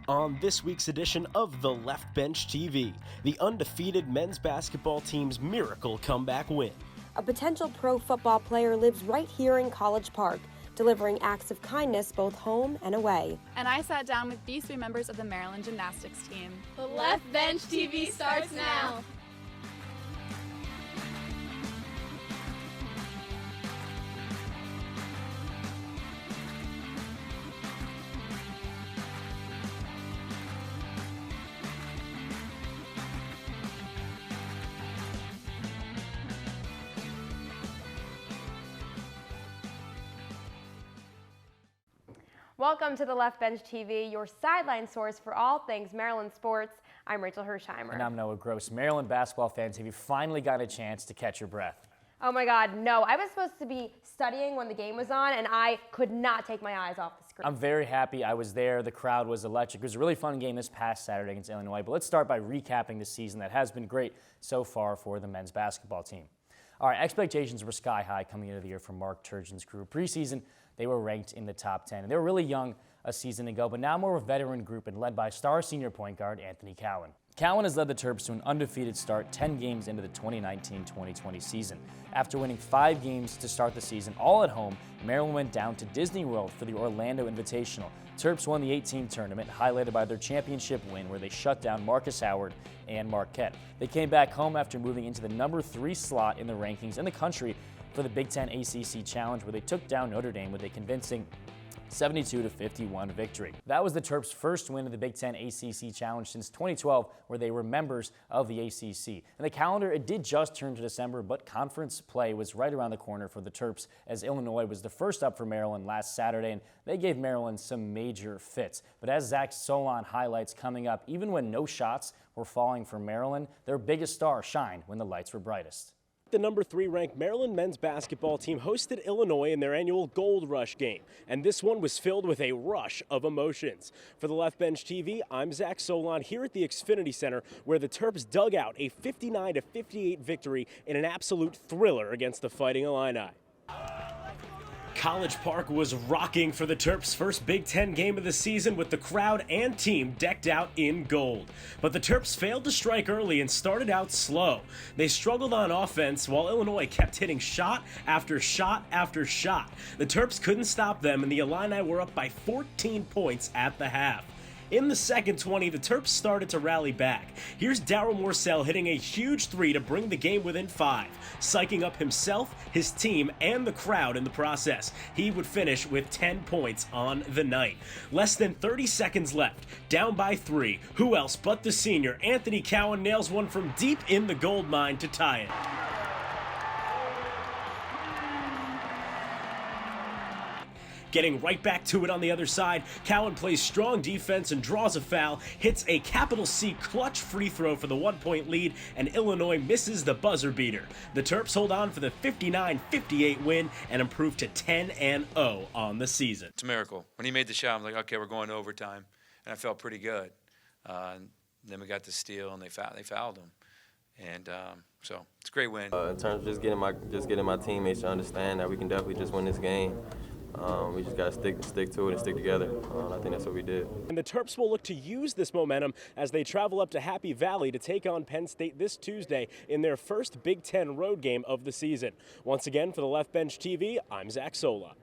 On this week's edition of The Left Bench TV, the undefeated men's basketball team's miracle comeback win. A potential pro football player lives right here in College Park, delivering acts of kindness both home and away. And I sat down with these three members of the Maryland Gymnastics team. The Left Bench TV starts now. Welcome to the Left Bench TV, your sideline source for all things Maryland sports. I'm Rachel Hirschheimer. And I'm Noah Gross. Maryland basketball fans, have you finally got a chance to catch your breath? Oh my God, no. I was supposed to be studying when the game was on, and I could not take my eyes off the screen. I'm very happy I was there. The crowd was electric. It was a really fun game this past Saturday against Illinois. But let's start by recapping the season that has been great so far for the men's basketball team. All right, expectations were sky high coming into the year from Mark Turgeon's crew. Preseason, they were ranked in the top 10. And they were really young a season ago, but now more of a veteran group and led by star senior point guard Anthony Cowan. Cowan has led the Terps to an undefeated start 10 games into the 2019-2020 season. After winning 5 games to start the season, all at home, Maryland went down to Disney World for the Orlando Invitational. Terps won the 8-team tournament, highlighted by their championship win where they shut down Marcus Howard and Marquette. They came back home after moving into the number 3 slot in the rankings in the country for the Big Ten ACC Challenge, where they took down Notre Dame with a convincing 72-51 victory. That was the Terps' first win of the Big Ten ACC Challenge since 2012, where they were members of the ACC. And the calendar, it did just turn to December, but conference play was right around the corner for the Terps, as Illinois was the first up for Maryland last Saturday, and they gave Maryland some major fits. But as Zach Solon highlights coming up, even when no shots were falling for Maryland, their biggest star shined when the lights were brightest. The number 3 ranked Maryland men's basketball team hosted Illinois in their annual Gold Rush game, and this one was filled with a rush of emotions. For the Left Bench TV, I'm Zach Solon here at the Xfinity Center, where the Terps dug out a 59-58 victory in an absolute thriller against the Fighting Illini. College Park was rocking for the Terps' first Big Ten game of the season, with the crowd and team decked out in gold. But the Terps failed to strike early and started out slow. They struggled on offense while Illinois kept hitting shot after shot after shot. The Terps couldn't stop them, and the Illini were up by 14 points at the half. In the second 20, the Terps started to rally back. Here's Darryl Morsell hitting a huge 3 to bring the game within 5, psyching up himself, his team, and the crowd in the process. He would finish with 10 points on the night. Less than 30 seconds left, down by 3. Who else but the senior Anthony Cowan nails one from deep in the gold mine to tie it. Getting right back to it on the other side, Cowan plays strong defense and draws a foul, hits a capital C clutch free throw for the 1-point lead, and Illinois misses the buzzer beater. The Terps hold on for the 59-58 win and improve to 10-0 on the season. It's a miracle. When he made the shot, I'm like, okay, we're going to overtime, and I felt pretty good. And then we got the steal, and they fouled him. And so it's a great win. In terms of just getting my teammates to understand that we can definitely just win this game. We just got to stick to it and stick together. I think that's what we did. And the Terps will look to use this momentum as they travel up to Happy Valley to take on Penn State this Tuesday in their first Big Ten road game of the season. Once again, for the Left Bench TV, I'm Zach Sola.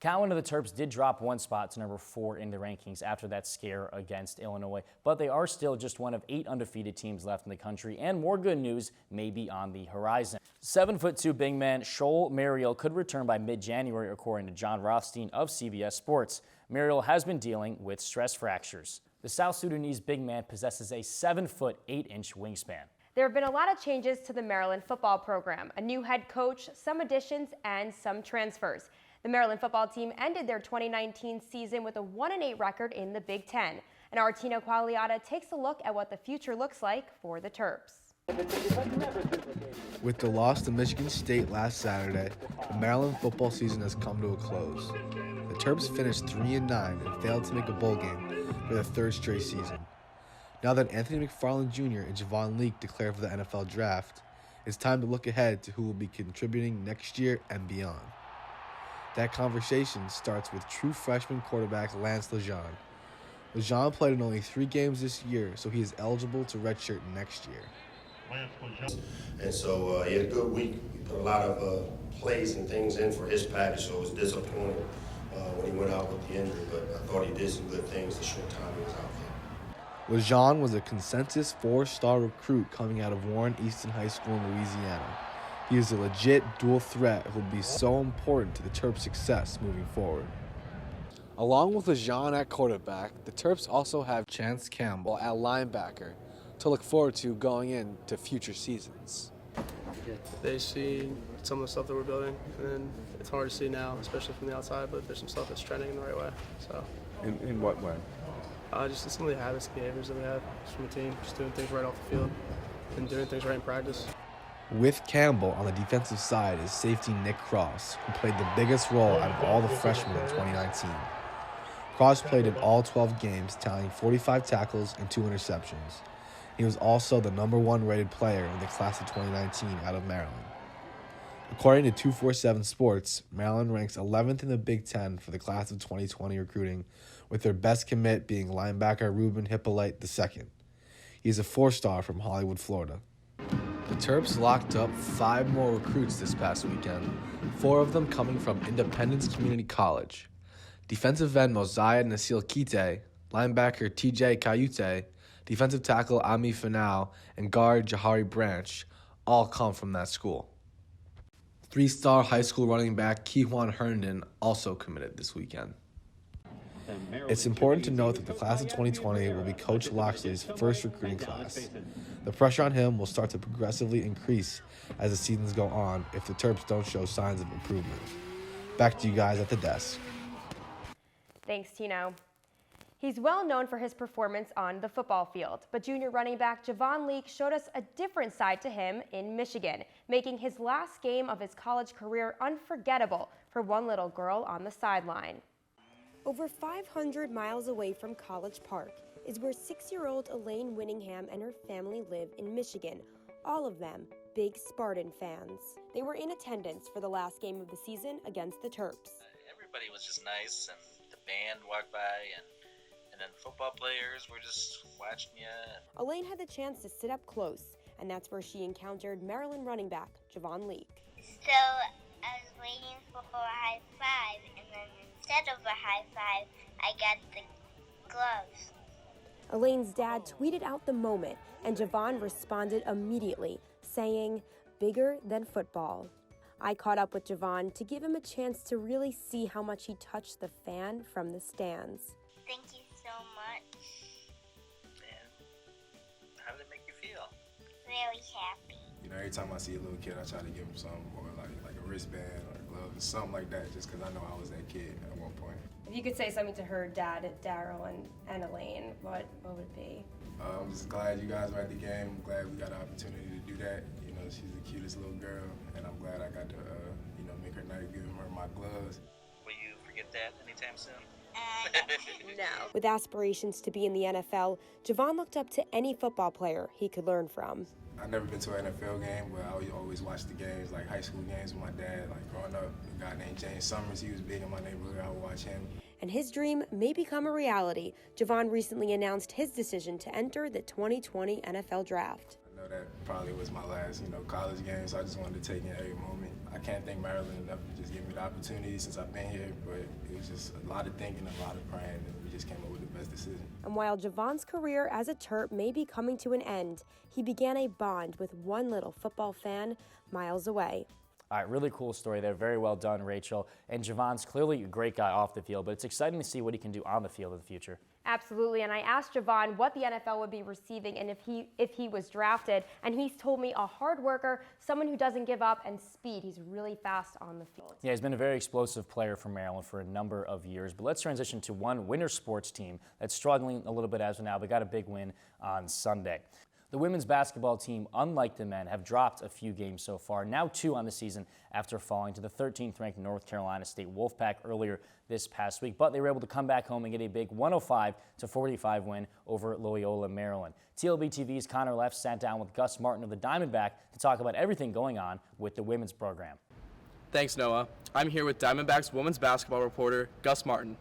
Cowan of the Terps did drop 1 spot to number 4 in the rankings after that scare against Illinois, but they are still just one of 8 undefeated teams left in the country, and more good news may be on the horizon. 7'2" big man Schollmeier could return by mid-January, according to John Rothstein of CBS Sports. Muriel has been dealing with stress fractures. The South Sudanese big man possesses a 7-foot 8-inch wingspan. There have been a lot of changes to the Maryland football program, a new head coach, some additions, and some transfers. The Maryland football team ended their 2019 season with a 1-8 record in the Big Ten. And our Tino Quagliata takes a look at what the future looks like for the Terps. With the loss to Michigan State last Saturday, the Maryland football season has come to a close. The Terps finished 3-9 and failed to make a bowl game for the 3rd straight season. Now that Anthony McFarland Jr. and Javon Leake declared for the NFL draft, it's time to look ahead to who will be contributing next year and beyond. That conversation starts with true freshman quarterback Lance Lejeune. LeJean played in only 3 games this year, so he is eligible to redshirt next year. And so he had a good week. He put a lot of plays and things in for his package, so it was disappointing when he went out with the injury, but I thought he did some good things the short time he was out there. LeJean was a consensus 4-star recruit coming out of Warren Easton High School in Louisiana. He is a legit dual threat who will be so important to the Terps' success moving forward. Along with LeJean at quarterback, the Terps also have Chance Campbell at linebacker to look forward to going into future seasons. They see some of the stuff that we're building, and it's hard to see now, especially from the outside, but there's some stuff that's trending in the right way. So, In what way? Just some of the habits and behaviors that we have from the team, just doing things right off the field and doing things right in practice. With Campbell on the defensive side is safety Nick Cross, who played the biggest role out of all the freshmen in 2019. Cross played in all 12 games, tallying 45 tackles and 2 interceptions. He was also the #1 rated player in the class of 2019 out of Maryland. According to 247 Sports, Maryland ranks 11th in the Big Ten for the class of 2020 recruiting, with their best commit being linebacker Ruben Hippolyte II. He is a 4-star from Hollywood, Florida. The Terps locked up 5 more recruits this past weekend, 4 of them coming from Independence Community College. Defensive end Mosiah Nasil Kite, linebacker TJ Kayute, defensive tackle Ami Finau, and guard Jahari Branch all come from that school. 3-star high school running back Kejuan Herndon also committed this weekend. It's important to note that the class of 2020 will be Coach Loxley's first recruiting class. The pressure on him will start to progressively increase as the seasons go on if the Terps don't show signs of improvement. Back to you guys at the desk. Thanks, Tino. He's well known for his performance on the football field, but junior running back Javon Leake showed us a different side to him in Michigan, making his last game of his college career unforgettable for one little girl on the sideline. Over 500 miles away from College Park is where 6-year-old Elaine Winningham and her family live in Michigan, all of them big Spartan fans. They were in attendance for the last game of the season against the Terps. Everybody was just nice, and the band walked by, and then football players were just watching you. Elaine had the chance to sit up close, and that's where she encountered Maryland running back Javon Leake. So I was waiting for a high five, and then instead of a high five, I got the gloves. Elaine's dad tweeted out the moment, and Javon responded immediately, saying, "Bigger than football." I caught up with Javon to give him a chance to really see how much he touched the fan from the stands. Thank you so much. And how did it make you feel? Really happy. You know, every time I see a little kid, I try to give him something, or like a wristband or gloves, something like that, just because I know I was that kid at one point. If you could say something to her dad, Daryl, and Elaine, what would it be? I'm just glad you guys were at the game. I'm glad we got the opportunity to do that. You know, she's the cutest little girl, and I'm glad I got to, make her night, giving her my gloves. Will you forget that anytime soon? No. With aspirations to be in the NFL, Javon looked up to any football player he could learn from. I've never been to an NFL game, but I always watched the games, like high school games with my dad. Like growing up, a guy named James Summers, he was big in my neighborhood. I would watch him. And his dream may become a reality. Javon recently announced his decision to enter the 2020 NFL Draft. I know that probably was my last, college game, so I just wanted to take in every moment. I can't thank Maryland enough for just giving me the opportunity since I've been here, but it was just a lot of thinking, a lot of praying, and we just came up with the best decision. And while Javon's career as a Terp may be coming to an end, he began a bond with one little football fan miles away. All right, really cool story there. Very well done, Rachel. And Javon's clearly a great guy off the field, but it's exciting to see what he can do on the field in the future. Absolutely, and I asked Javon what the NFL would be receiving and if he was drafted, and he's told me a hard worker, someone who doesn't give up, and speed. He's really fast on the field. Yeah, he's been a very explosive player for Maryland for a number of years, but let's transition to one winter sports team that's struggling a little bit as of now, but got a big win on Sunday. The women's basketball team, unlike the men, have dropped a few games so far, now 2 on the season after falling to the 13th-ranked North Carolina State Wolfpack earlier this past week. But they were able to come back home and get a big 105-45 win over Loyola, Maryland. TLB TV's Connor Leff sat down with Gus Martin of the Diamondback to talk about everything going on with the women's program. Thanks, Noah. I'm here with Diamondbacks women's basketball reporter Gus Martin.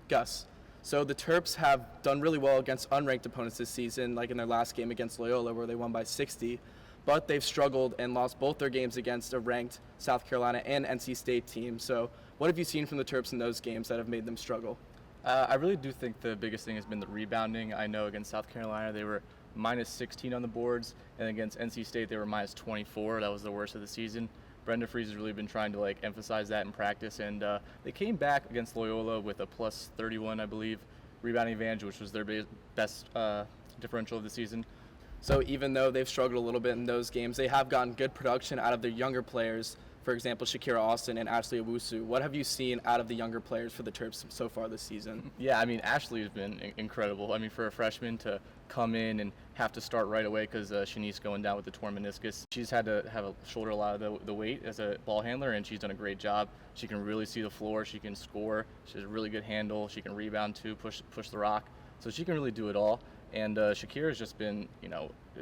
Gus, So the Terps have done really well against unranked opponents this season, like in their last game against Loyola where they won by 60, but they've struggled and lost both their games against a ranked South Carolina and NC State team. So what have you seen from the Terps in those games that have made them struggle? I really do think the biggest thing has been the rebounding. I know against South Carolina they were minus 16 on the boards, and against NC State they were minus 24. That was the worst of the season. Brenda Fries has really been trying to emphasize that in practice, and they came back against Loyola with a plus 31, I believe, rebounding advantage, which was their best differential of the season. So even though they've struggled a little bit in those games, they have gotten good production out of their younger players. For example, Shakira Austin and Ashley Owusu. What have you seen out of the younger players for the Terps so far this season? Yeah, I mean, Ashley has been incredible. I mean, for a freshman to come in and have to start right away because Shanice going down with the torn meniscus. She's had to shoulder a lot of the weight as a ball handler, and she's done a great job. She can really see the floor. She can score. She has a really good handle. She can rebound too, push the rock. So she can really do it all. And Shakira has just been,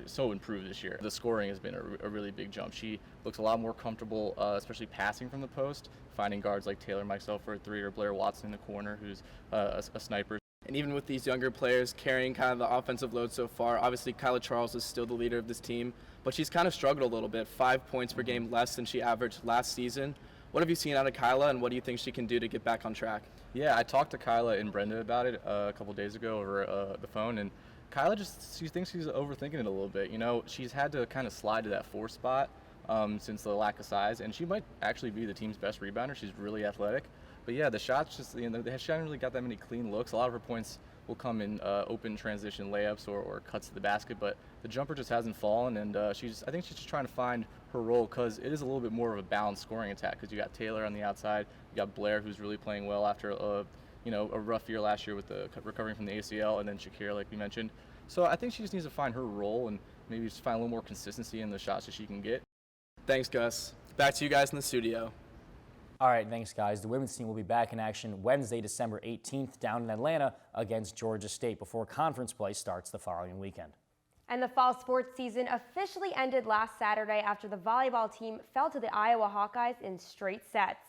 so improved this year. The scoring has been a really big jump. She looks a lot more comfortable, especially passing from the post, finding guards like Taylor Myself for a three or Blair Watson in the corner, who's a sniper. And even with these younger players carrying kind of the offensive load so far, obviously Kyla Charles is still the leader of this team, but she's kind of struggled a little bit, 5 points per game less than she averaged last season. What have you seen out of Kyla, and what do you think she can do to get back on track? Yeah, I talked to Kyla and Brenda about it a couple days ago over the phone, and Kyla she thinks she's overthinking it a little bit. She's had to kind of slide to that 4 spot since the lack of size, and she might actually be the team's best rebounder. She's really athletic. But yeah, the shots just, she hasn't really got that many clean looks. A lot of her points will come in open transition layups or cuts to the basket, but the jumper just hasn't fallen, and I think she's just trying to find her role because it is a little bit more of a balanced scoring attack because you got Taylor on the outside, you got Blair who's really playing well after a rough year last year with the recovering from the ACL, and then Shakira, like we mentioned. So I think she just needs to find her role and maybe just find a little more consistency in the shots that she can get. Thanks, Gus. Back to you guys in the studio. All right, thanks, guys. The women's team will be back in action Wednesday, December 18th, down in Atlanta against Georgia State before conference play starts the following weekend. And the fall sports season officially ended last Saturday after the volleyball team fell to the Iowa Hawkeyes in straight sets.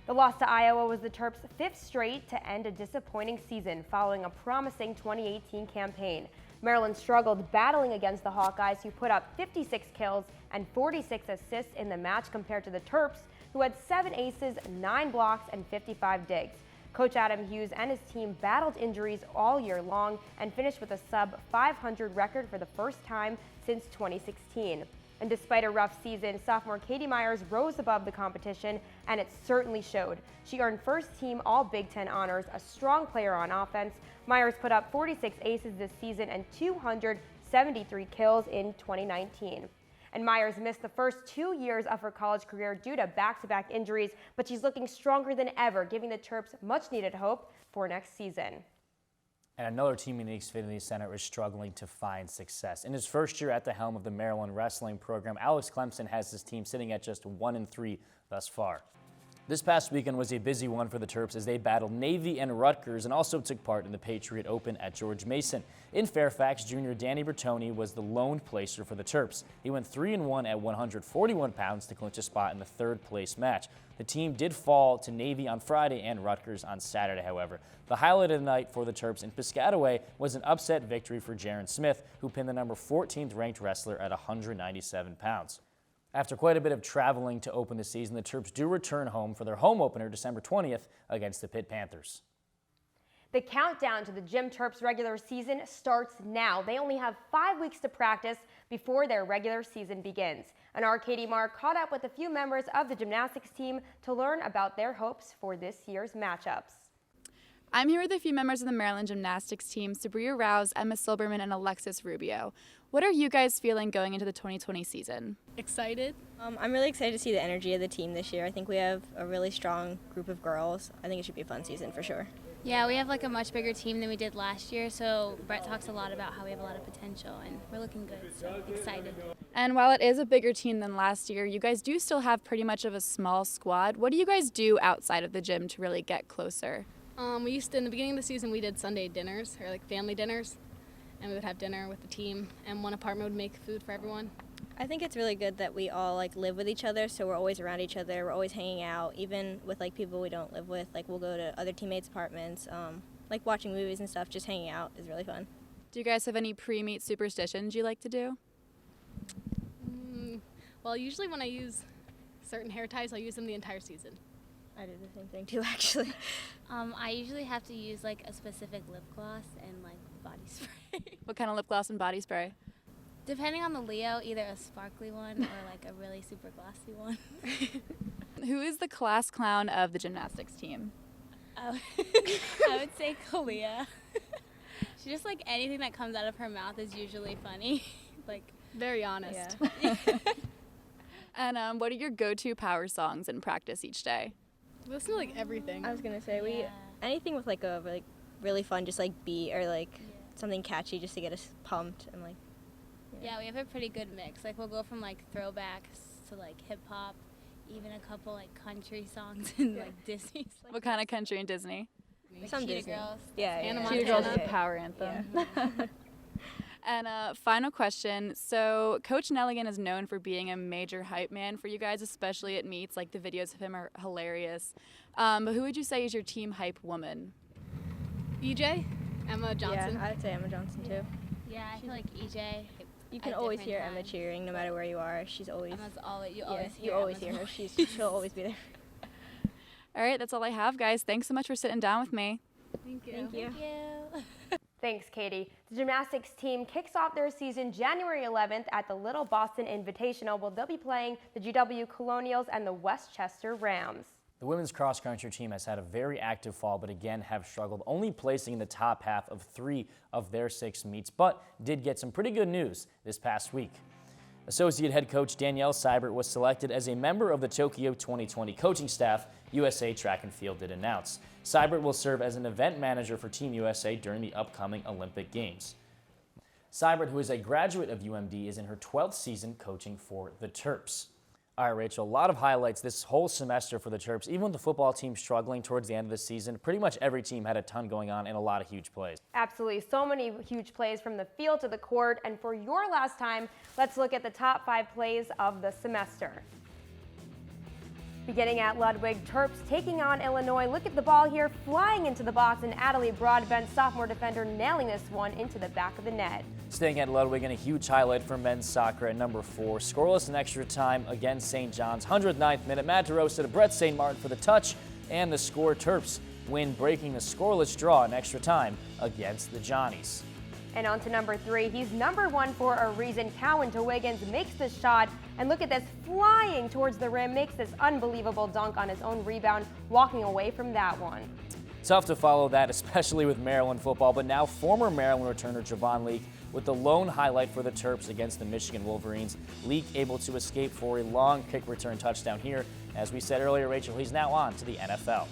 The loss to Iowa was the Terps' 5th straight to end a disappointing season following a promising 2018 campaign. Maryland struggled battling against the Hawkeyes, who put up 56 kills and 46 assists in the match compared to the Terps, who had 7 aces, 9 blocks, and 55 digs. Coach Adam Hughes and his team battled injuries all year long and finished with a sub-500 record for the first time since 2016. And despite a rough season, sophomore Katie Myers rose above the competition, and it certainly showed. She earned first-team All-Big Ten honors, a strong player on offense. Myers put up 46 aces this season and 273 kills in 2019. And Myers missed the first 2 years of her college career due to back-to-back injuries, but she's looking stronger than ever, giving the Terps much-needed hope for next season. And another team in the Xfinity Center is struggling to find success. In his first year at the helm of the Maryland wrestling program, Alex Clemson has his team sitting at just 1-3 thus far. This past weekend was a busy one for the Terps as they battled Navy and Rutgers and also took part in the Patriot Open at George Mason. In Fairfax, junior Danny Bertoni was the lone placer for the Terps. He went 3-1 at 141 pounds to clinch a spot in the 3rd place match. The team did fall to Navy on Friday and Rutgers on Saturday, however. The highlight of the night for the Terps in Piscataway was an upset victory for Jaron Smith, who pinned the number 14th ranked wrestler at 197 pounds. After quite a bit of traveling to open the season, the Terps do return home for their home opener December 20th against the Pitt Panthers. The countdown to the Gym Terps regular season starts now. They only have 5 weeks to practice before their regular season begins. And our Katie Marr caught up with a few members of the gymnastics team to learn about their hopes for this year's matchups. I'm here with a few members of the Maryland gymnastics team, Sabria Rouse, Emma Silberman, and Alexis Rubio. What are you guys feeling going into the 2020 season? Excited. I'm really excited to see the energy of the team this year. I think we have a really strong group of girls. I think it should be a fun season for sure. Yeah, we have a much bigger team than we did last year, so Brett talks a lot about how we have a lot of potential, and we're looking good, so excited. And while it is a bigger team than last year, you guys do still have pretty much of a small squad. What do you guys do outside of the gym to really get closer? We used to, in the beginning of the season, we did Sunday dinners, or family dinners, and we would have dinner with the team, and one apartment would make food for everyone. I think it's really good that we all live with each other, so we're always around each other, we're always hanging out, even with people we don't live with. We'll go to other teammates' apartments. like watching movies and stuff, just hanging out is really fun. Do you guys have any pre-meet superstitions you like to do? Well, usually when I use certain hair ties, I'll use them the entire season. I do the same thing too, actually. I usually have to use like a specific lip gloss and like body spray. What kind of lip gloss and body spray? Depending on the Leo, either a sparkly one or like a really super glossy one. Who is the class clown of the gymnastics team? Oh, I would say Kalia. She just like anything that comes out of her mouth is usually funny. Like very honest. Yeah. And what are your go-to power songs in practice each day? Listen to like everything. I was gonna say anything with like a really fun just like beat or like something catchy just to get us pumped and like. Yeah, we have a pretty good mix. Like we'll go from like throwbacks to like hip hop, even a couple like country songs and like Disney. Like, what kind of country and Disney? Like some Cheetah Disney. Girls. Yeah, Cheetah Girls is a power anthem. Yeah. And final question. So Coach Nelligan is known for being a major hype man for you guys, especially at meets. Like the videos of him are hilarious. But who would you say is your team hype woman? EJ, Emma Johnson. Yeah, I'd say Emma Johnson too. Yeah, I feel like EJ. You can always hear Emma cheering no matter where you are. She's always. Emma's always. You always hear her. She'll always be there. All right, that's all I have, guys. Thanks so much for sitting down with me. Thank you. Thank you. Thanks, Katie. The gymnastics team kicks off their season January 11th at the Little Boston Invitational, where they'll be playing the GW Colonials and the Westchester Rams. The women's cross-country team has had a very active fall, but again have struggled, only placing in the top half of 3 of their 6 meets, but did get some pretty good news this past week. Associate head coach Danielle Seibert was selected as a member of the Tokyo 2020 coaching staff, USA Track and Field did announce. Seibert will serve as an event manager for Team USA during the upcoming Olympic Games. Seibert, who is a graduate of UMD, is in her 12th season coaching for the Terps. All right, Rachel, a lot of highlights this whole semester for the Terps. Even with the football team struggling towards the end of the season, pretty much every team had a ton going on and a lot of huge plays. Absolutely. So many huge plays from the field to the court. And for your last time, let's look at the top 5 plays of the semester. Beginning at Ludwig, Terps taking on Illinois. Look at the ball here flying into the box, and Adelie Broadbent, sophomore defender, nailing this one into the back of the net. Staying at Ludwig, and a huge highlight for men's soccer at number 4. Scoreless in extra time against St. John's. 109th minute, Matt DeRosa to Brett St. Martin for the touch and the score. Terps win, breaking the scoreless draw in extra time against the Johnnies. And on to number 3. He's number 1 for a reason. Cowan to Wiggins makes the shot. And look at this, flying towards the rim, makes this unbelievable dunk on his own rebound, walking away from that one. Tough to follow that, especially with Maryland football, but now former Maryland returner Javon Leake with the lone highlight for the Terps against the Michigan Wolverines. Leake able to escape for a long kick return touchdown here. As we said earlier, Rachel, he's now on to the NFL.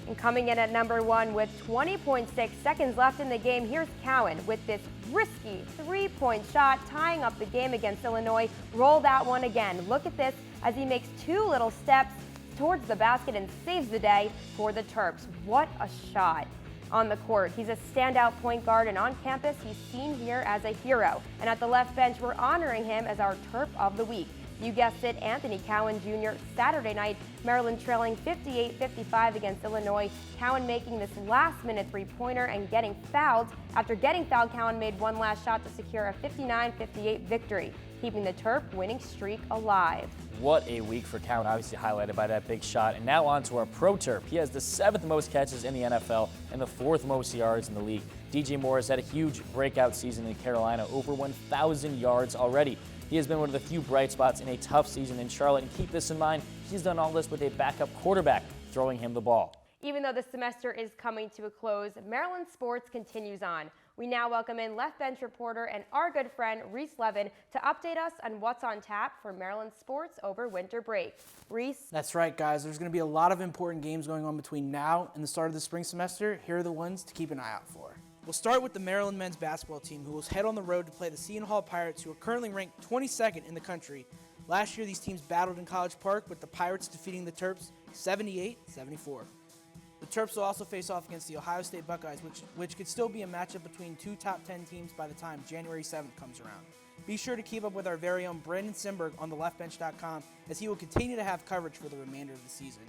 And coming in at number 1 with 20.6 seconds left in the game, here's Cowan with this risky 3-point shot, tying up the game against Illinois. Roll that one again. Look at this as he makes 2 little steps towards the basket and saves the day for the Terps. What a shot on the court. He's a standout point guard, and on campus, he's seen here as a hero. And at the left bench, we're honoring him as our Terp of the Week. You guessed it, Anthony Cowan Jr. Saturday night, Maryland trailing 58-55 against Illinois. Cowan making this last-minute 3-pointer and getting fouled. After getting fouled, Cowan made one last shot to secure a 59-58 victory, keeping the Terp winning streak alive. What a week for Cowan, obviously highlighted by that big shot. And now on to our pro Terp. He has the 7th most catches in the NFL and the 4th most yards in the league. DJ Moore has had a huge breakout season in Carolina, over 1,000 yards already. He has been one of the few bright spots in a tough season in Charlotte, and keep this in mind, he's done all this with a backup quarterback throwing him the ball. Even though the semester is coming to a close, Maryland sports continues on. We now welcome in left bench reporter and our good friend Reese Levin to update us on what's on tap for Maryland sports over winter break. Reese? That's right, guys. There's going to be a lot of important games going on between now and the start of the spring semester. Here are the ones to keep an eye out for. We'll start with the Maryland men's basketball team, who will head on the road to play the Seton Hall Pirates, who are currently ranked 22nd in the country. Last year, these teams battled in College Park, with the Pirates defeating the Terps 78-74. The Terps will also face off against the Ohio State Buckeyes, which could still be a matchup between 2 top 10 teams by the time January 7th comes around. Be sure to keep up with our very own Brandon Simberg on theleftbench.com, as he will continue to have coverage for the remainder of the season.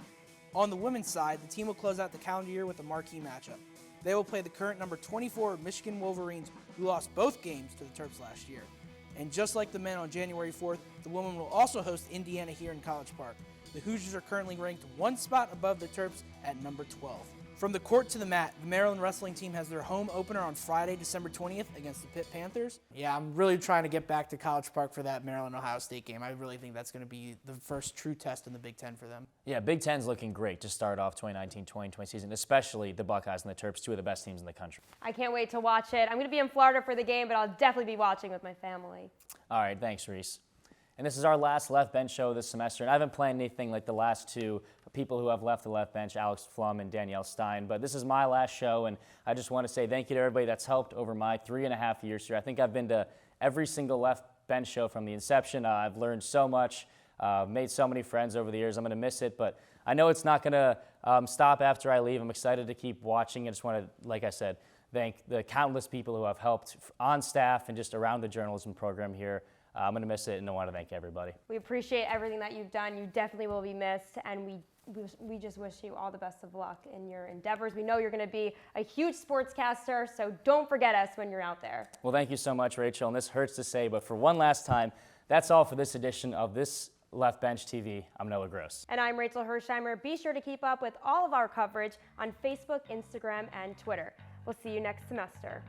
On the women's side, the team will close out the calendar year with a marquee matchup. They will play the current number 24 Michigan Wolverines, who lost both games to the Terps last year. And just like the men on January 4th, the women will also host Indiana here in College Park. The Hoosiers are currently ranked one spot above the Terps at number 12. From the court to the mat, the Maryland wrestling team has their home opener on Friday, December 20th against the Pitt Panthers. Yeah, I'm really trying to get back to College Park for that Maryland-Ohio State game. I really think that's going to be the first true test in the Big Ten for them. Yeah, Big Ten's looking great to start off 2019-2020 season, especially the Buckeyes and the Terps, two of the best teams in the country. I can't wait to watch it. I'm going to be in Florida for the game, but I'll definitely be watching with my family. All right, thanks, Reese. And this is our last Left Bench show this semester, and I haven't planned anything like the last two people who have left the Left Bench, Alex Flum and Danielle Stein, but this is my last show, and I just want to say thank you to everybody that's helped over my 3.5 years here. I think I've been to every single Left Bench show from the inception. I've learned so much, made so many friends over the years. I'm going to miss it, but I know it's not going to stop after I leave. I'm excited to keep watching. I just want to, like I said, thank the countless people who have helped on staff and just around the journalism program here. I'm going to miss it, and I want to thank everybody. We appreciate everything that you've done. You definitely will be missed, and we just wish you all the best of luck in your endeavors. We know you're going to be a huge sportscaster, so don't forget us when you're out there. Well, thank you so much, Rachel, and this hurts to say, but for one last time, that's all for this edition of this Left Bench TV. I'm Noah Gross. And I'm Rachel Hirschheimer. Be sure to keep up with all of our coverage on Facebook, Instagram, and Twitter. We'll see you next semester.